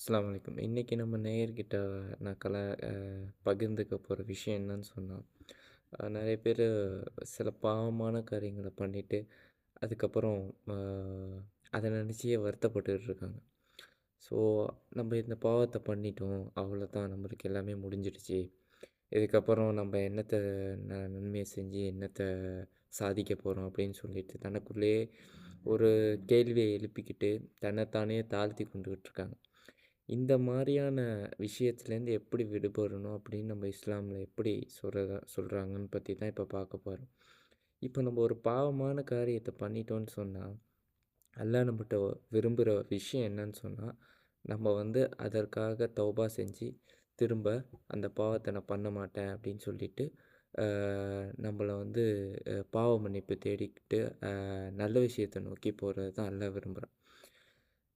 அஸ்ஸலாமு அலைக்கும். இன்னைக்கு நம்ம நேயர்கிட்ட நான் பகிர்ந்துக்க போற விஷயம் என்னன்னு சொன்னா, நெறைய பேரு சில பாவமான காரியங்கள பண்ணிட்டு, அதுக்கப்புறம் அ அத நெனச்சே வருத்தப்பட்டுட்டு இருக்காங்க. ஸோ, நம்ம இந்த பாவத்த பண்ணிட்டோம், அவ்வளோதான் நம்மளுக்கு எல்லாமே முடிஞ்சிடுச்சு. இதுக்கப்புறம் நம்ம என்னத்த நன்மைய செஞ்சு என்னத்த சாதிக்க போறோம் அப்படின்னு சொல்லிட்டு தனக்குள்ளேயே ஒரு கேள்விய எழுப்பிக்கிட்டு, தன்னைத்தானே தாழ்த்தி கொண்டுகிட்டு இருக்காங்க. இந்த மாரியான விஷயத்துலேருந்து எப்படி விடுபடணும் அப்படின்னு நம்ம இஸ்லாமில எப்படி சொல்றாங்கன்னு பத்தி தான் இப்போ பார்க்க போறோம். இப்போ நம்ம ஒரு பாவமான காரியத்த பண்ணிட்டோம்ன்னு சொன்னா, அல்லாஹ் நம்மட்ட விரும்புகிற விஷயம் என்னன்னு சொன்னா, நம்ம வந்து அதற்காக தௌபா செஞ்சு, திரும்ப அந்த பாவத்த நான் பண்ண மாட்டேன் அப்படின்னு சொல்லிட்டு, அ நம்மள வந்து பாவ மன்னிப்பு தேடிக்கிட்டு, நல்ல விஷயத்த நோக்கி போறது தான் அல்லாஹ் விரும்புறான்.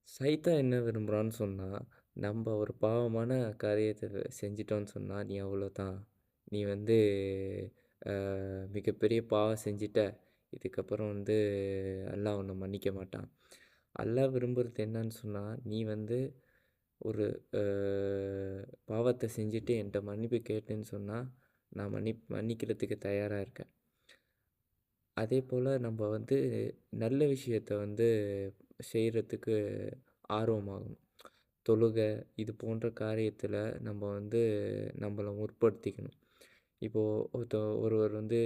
சைத்தான் என்ன விரும்புறான்னு சொன்னா, நம்ப ஒரு பாவமான காரியத்த செஞ்சுட்டோன்னு சொன்னா, "நீ அவ்வளோதான். நீ வந்து மிகப்பெரிய பாவம் செஞ்சுட்ட. இதுக்கப்புறம் வந்து அல்லாஹ் உன்ன மன்னிக்க மாட்டான்." அல்லாஹ் விரும்புறது என்னன்னு சொன்னா, நீ வந்து ஒரு அ பாவத்த செஞ்சுட்டு என்ட்ட மன்னிப்பு கேட்டேன்னு சொன்னா, நான் மன்னிக்கிறதுக்கு தயாரா இருக்கேன். அதேபோல நம்ப வந்து நல்ல விஷயத்த வந்து செய்றதுக்கு ஆர்வமாகணும். தொழுகை இது போன்ற காரியத்தில நம்ம வந்து நம்மள முற்படுத்திக்கணும். இப்போ ஒருவர் வந்து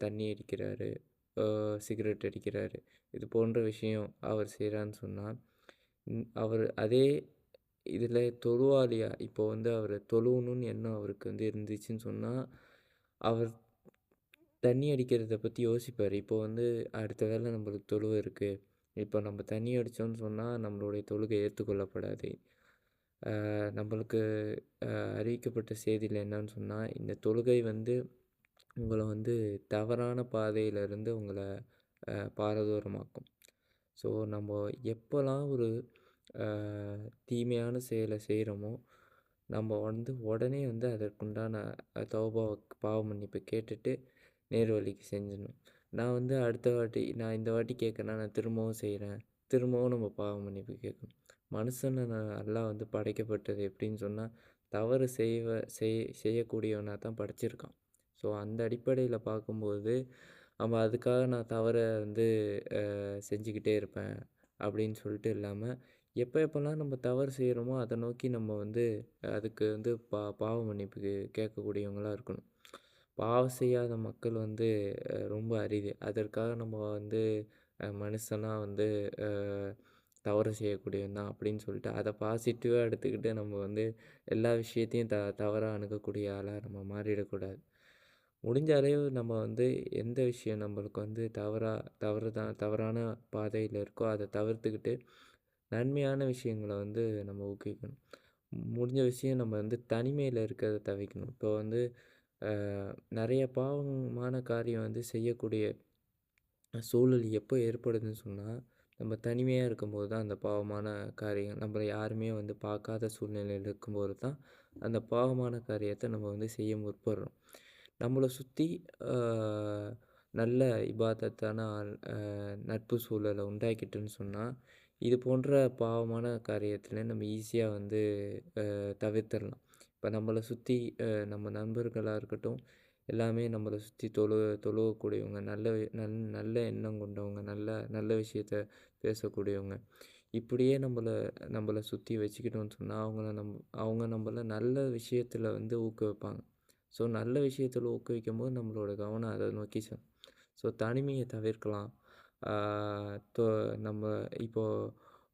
தண்ணி அடிக்கிறாரு, சிகரெட் அடிக்கிறாரு. இது போன்ற விஷயம் அவர் செய்றான்னு சொன்னா, அவர் அதே இதில தொழுவாளியா இப்போ வந்து அவரு தொழுவணும்னு எண்ணம் அவருக்கு வந்து இருந்துச்சுன்னு சொன்னா, அவர் தண்ணி அடிக்கிறத பத்தி யோசிப்பாரு. இப்போ வந்து அடுத்த வேள நம்மளுக்கு தொழுவ இருக்கு. இப்போ நம்ம தண்ணி அடிச்சோம்ன்னு சொன்னா, நம்மளுடைய தொழுகை ஏத்துக்கொள்ளப்படாது. நம்மளுக்கு அறிவிக்கப்பட்ட செய்தியில என்னன்னு சொன்னா, இந்த தொழுகை வந்து உங்கள வந்து தவறான பாதையிலிருந்து உங்கள பாரதூரமாக்கும். ஸோ, நம்ம எப்போலாம் ஒரு அ தீமையான செயல செய்றோமோ, நம்ம வந்து உடனே வந்து அதற்குண்டான தௌபா பாவ மன்னிப்பு கேட்டுட்டு நேர் வழிக்கு செஞ்சிடணும். நான் வந்து அடுத்த வாட்டி நான் இந்த வாட்டி கேட்கறேன்னா, நான் திரும்பவும் செய்றேன். திரும்பவும் நம்ம பாவ மன்னிப்பு கேட்கணும். மனுஷன அல்லாஹ் வந்து படைக்கப்பட்டது எப்படின்னு சொன்னா, தவறு செய்யக்கூடியவனா தான் படைச்சிருக்கான். ஸோ, அந்த அடிப்படையில பார்க்கும்போது, நம்ம அதுக்காக நான் தவற வந்து செஞ்சுக்கிட்டே இருப்பேன் அப்படின்னு சொல்லிட்டு இல்லாம, எப்பலாம் நம்ம தவறு செய்றோமோ, அத நோக்கி நம்ம வந்து அதுக்கு வந்து பாவ மன்னிப்பு கேட்கக்கூடியவங்களா இருக்கணும். பாவம் செய்யாத மக்கள் வந்து ரொம்ப அரிது. அதற்காக நம்ம வந்து மனுஷனா வந்து அ தவறு செய்யக்கூடியவன் தான் அப்படின்னு சொல்லிட்டு, அத பாசிட்டிவா எடுத்துக்கிட்டு நம்ம வந்து எல்லா விஷயத்தையும் தவறா அணுகக்கூடிய ஆளா நம்ம மாறிடக்கூடாது. முடிஞ்ச அளவு நம்ம வந்து எந்த விஷயம் நம்மளுக்கு வந்து தவறான பாதையில இருக்கோ, அத தவிர்த்துக்கிட்டு, நன்மையான விஷயங்கள வந்து நம்ம ஊக்குவிக்கணும். முடிஞ்ச விஷயம் நம்ம வந்து தனிமையில இருக்கிறத தவிர்க்கணும். இப்போ வந்து அ நெறைய பாவமான காரியம் வந்து செய்யக்கூடிய சூழல் எப்போ ஏற்படுதுன்னு சொன்னா, நம்ம தனிமையா இருக்கும்போது தான் அந்த பாவமான காரியம் நம்மள யாருமே வந்து பார்க்காத சூழ்நிலையில இருக்கும்போது தான், அந்த பாவமான காரியத்த நம்ம வந்து செய்ய முற்படுறோம். நம்மள சுத்தி அ நல்ல இபாதத்தான நட்பு சூழல உண்டாக்கிட்டோன்னு சொன்னா, இது போன்ற பாவமான காரியத்தில நம்ம ஈஸியா வந்து தவிர்த்திடலாம். இப்ப நம்மள சுத்தி நம்ம நண்பர்களா இருக்கட்டும், எல்லாமே நம்மள சுத்தி தொழுவக்கூடியவங்க, நல்ல எண்ணம் கொண்டவங்க, நல்ல நல்ல விஷயத்த பேசக்கூடியவங்க. இப்படியே நம்மள சுத்தி வச்சுக்கிட்டோம்னு சொன்னா, அவங்க நம்மள நல்ல விஷயத்துல வந்து ஊக்குவிப்பாங்க. ஸோ, நல்ல விஷயத்துல ஊக்குவிக்கும்போது நம்மளோட கவனம் அத நோக்கி ஸோ, தனிமைய தவிர்க்கலாம். ஆ தொ நம்ம இப்போ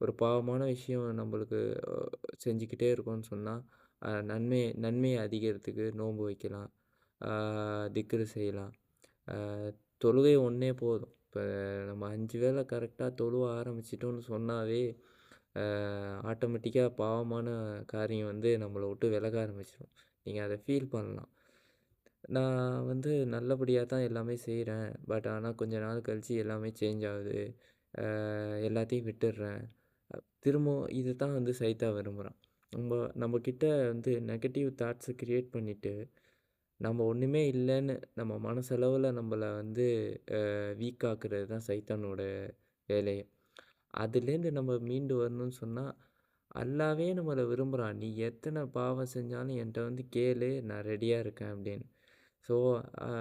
ஒரு பாவமான விஷயம் நம்மளுக்கு செஞ்சுக்கிட்டே இருக்கோம்னு சொன்னா, நன்மைய அதிகரிக்கிறதுக்கு நோன்பு வைக்கலாம். ஆ திக்ரு செய்யலாம். ஆ தொழுகை ஒண்ணே போதும். இப்ப நம்ம 5 வேள கரெக்ட்டா தொழுவ ஆரம்பிச்சுட்டோம்னு சொன்னாவே, ஆ ஆட்டோமேட்டிக்கா பாவமான காரியம் வந்து நம்மள விட்டு விலக ஆரம்பிச்சுரும். நீங்க அத ஃபீல் பண்ணலாம். நான் வந்து நல்லபடியா தான் எல்லாமே செய்றேன். பட் ஆனா கொஞ்ச நாள் கழிச்சு எல்லாமே சேஞ்ச் ஆகுது. எல்லாத்தையும் விட்டுடுறேன். திரும்பவும் இது தான் வந்து சைத்தான் விரும்புறான். நம்மகிட்ட வந்து நெகட்டிவ் தாட்ஸ கிரியேட் பண்ணிட்டு, நம்ம ஒண்ணுமே இல்லன்னு நம்ம மனசளவுல நம்மள வந்து வீக் ஆக்குறது தான் சைத்தானோட வேலையே. அதுலேருந்து நம்ம மீண்டு வரணும்னு சொன்னா, அல்லாவே நம்மள விரும்புறான். "நீ எத்தனை பாவம் செஞ்சாலும் என்ட்ட வந்து கேளு, நான் ரெடியா இருக்கேன்" அப்படின்னு. ஸோ,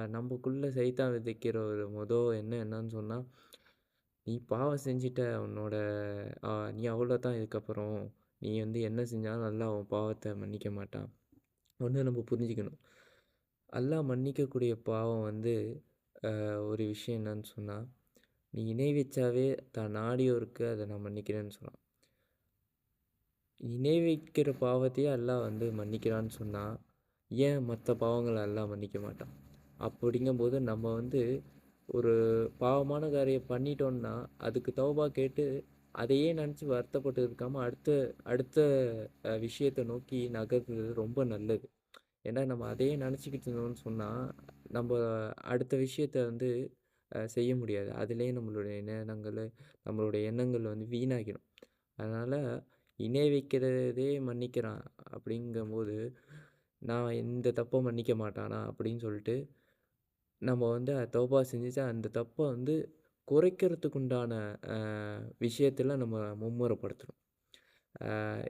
நமக்குள்ள சைத்தான் விதைக்கிற ஒரு எண்ணம் என்னன்னு சொன்னா, "நீ பாவம் செஞ்சுட்ட. உன்னோட நீ அவ்வளோதான் இதுக்கப்புறம். நீ வந்து என்ன செஞ்சாலும் அல்லாஹ் உன் பாவத்த மன்னிக்க மாட்டான்." ஒண்ணு நம்ம புரிஞ்சுக்கணும். அல்லாஹ் மன்னிக்கக்கூடிய பாவம் வந்து ஒரு விஷயம் என்னன்னு சொன்னா, "நீ இணை வச்சாவே தான் நாடியோருக்கு அத நான் மன்னிக்கிறேன்னு" சொன்னான். இணை வைக்கிற பாவத்தையே அல்லாஹ் வந்து மன்னிக்கிறான்னு சொன்னா, ஏன் மத்த பாவங்கள அல்லாஹ் மன்னிக்க மாட்டான்? அப்படிங்கும்போது நம்ம வந்து ஒரு பாவமான காரியம் பண்ணிட்டோம்னா, அதுக்கு தௌபா கேட்டு அதையே நெனச்சு வருத்தப்பட்டு இருக்காம, அடுத்த அடுத்த விஷயத்த நோக்கி நகர்றது ரொம்ப நல்லது. ஏன்னா நம்ம அதையே நெனச்சுக்கிட்டு இருந்தோம்னு சொன்னா, நம்ப அடுத்த விஷயத்த வந்து செய்ய முடியாது. அதிலேயே நம்மளுடைய நம்மளுடைய எண்ணங்கள் வந்து வீணாகிடும். அதனால இணை வைக்கிறதே மன்னிக்கிறான் அப்படிங்கும்போது, நான் இந்த தப்ப மன்னிக்க மாட்டானா? அப்படின்னு சொல்லிட்டு, நம்ம வந்து தௌபா செஞ்சுட்டு அந்த தப்ப வந்து குறைக்கிறதுக்கு உண்டான அ விஷயத்துல நம்ம மும்முரப்படுத்தணும்.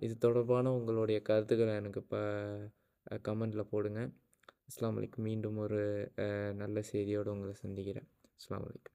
இது தொடர்பான உங்களுடைய கருத்துக்கள எனக்கு கமெண்ட்ல போடுங்க. அஸ்ஸலாமு அலைக்கும். மீண்டும் ஒரு நல்ல செய்தியோடு உங்கள சந்திக்கிறேன். அஸ்ஸலாமு அலைக்கும்.